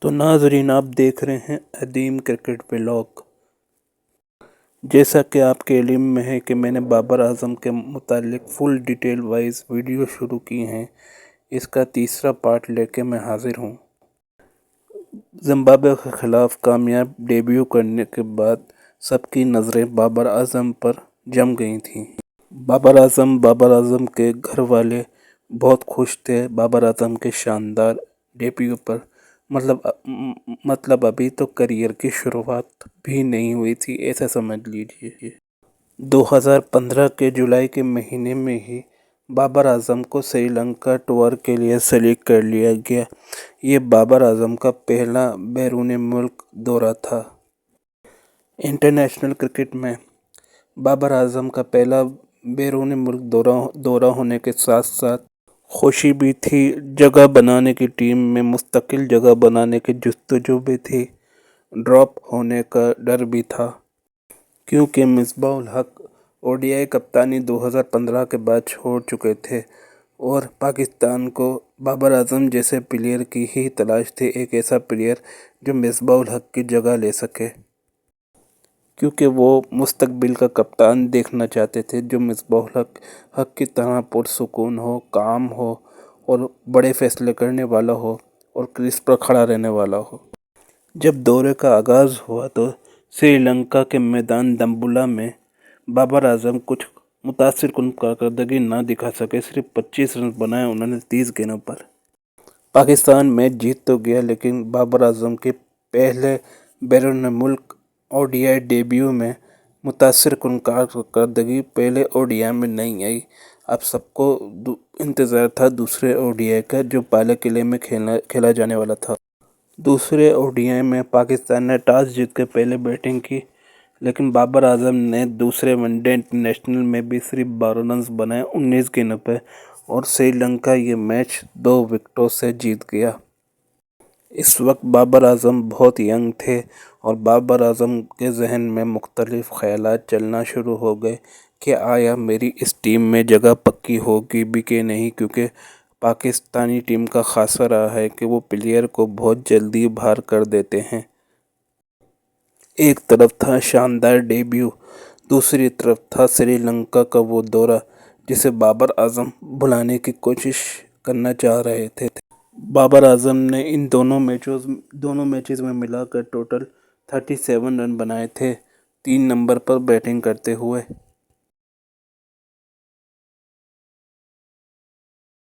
تو ناظرین آپ دیکھ رہے ہیں عدیم کرکٹ ولاگ۔ جیسا کہ آپ کے علم میں ہے کہ میں نے بابر اعظم کے متعلق فل ڈیٹیل وائز ویڈیو شروع کی ہیں، اس کا تیسرا پارٹ لے کے میں حاضر ہوں۔ زمبابوے کے خلاف کامیاب ڈیبیو کرنے کے بعد سب کی نظریں بابر اعظم پر جم گئی تھیں۔ بابر اعظم کے گھر والے بہت خوش تھے بابر اعظم کے شاندار ڈیبیو پر۔ مطلب ابھی تو کریئر کی شروعات بھی نہیں ہوئی تھی، ایسا سمجھ لیجیے۔ 2015 کے جولائی کے مہینے میں ہی بابر اعظم کو سری لنکا ٹور کے لیے سلیکٹ کر لیا گیا۔ یہ بابر اعظم کا پہلا بیرون ملک دورہ تھا۔ انٹرنیشنل کرکٹ میں بابر اعظم کا پہلا بیرون ملک دورہ ہونے کے ساتھ ساتھ خوشی بھی تھی، جگہ بنانے کی ٹیم میں مستقل جگہ بنانے کی جستجو بھی تھی، ڈراپ ہونے کا ڈر بھی تھا، کیونکہ مصباح الحق او ڈی آئی کپتانی 2015 کے بعد چھوڑ چکے تھے اور پاکستان کو بابر اعظم جیسے پلیئر کی ہی تلاش تھی، ایک ایسا پلیئر جو مصباح الحق کی جگہ لے سکے، کیونکہ وہ مستقبل کا کپتان دیکھنا چاہتے تھے جو مصباح الحق کی طرح پرسکون ہو، کام ہو اور بڑے فیصلے کرنے والا ہو اور کریز پر کھڑا رہنے والا ہو۔ جب دورے کا آغاز ہوا تو سری لنکا کے میدان دمبولا میں بابر اعظم کچھ متاثر کن کارکردگی نہ دکھا سکے، صرف 25 رنز بنائے انہوں نے 30 گیندوں پر۔ پاکستان میچ جیت تو گیا لیکن بابر اعظم کے پہلے بیرون ملک او ڈی آئی ڈیبیو میں متاثر کن کارکردگی پہلے او ڈی آئی میں نہیں آئی۔ اب سب کو انتظار تھا دوسرے او ڈی آئی کا جو پالے قلعے میں کھیلا جانے والا تھا۔ دوسرے او ڈی آئی میں پاکستان نے ٹاس جیت کے پہلے بیٹنگ کی، لیکن بابر اعظم نے دوسرے ون ڈے انٹرنیشنل میں بھی صرف 12 رنز بنائے 19 گیندوں پہ اور سری لنکا یہ میچ 2 وکٹوں سے جیت گیا۔ اس وقت بابر اعظم بہت ینگ تھے اور بابر اعظم کے ذہن میں مختلف خیالات چلنا شروع ہو گئے کہ آیا میری اس ٹیم میں جگہ پکی ہوگی بھی کہ نہیں، کیونکہ پاکستانی ٹیم کا خاصہ رہا ہے کہ وہ پلیئر کو بہت جلدی باہر کر دیتے ہیں۔ ایک طرف تھا شاندار ڈیبیو، دوسری طرف تھا سری لنکا کا وہ دورہ جسے بابر اعظم بھلانے کی کوشش کرنا چاہ رہے تھے۔ بابر اعظم نے ان دونوں میچز میں ملا کر ٹوٹل 37 رن بنائے تھے 3 نمبر پر بیٹنگ کرتے ہوئے۔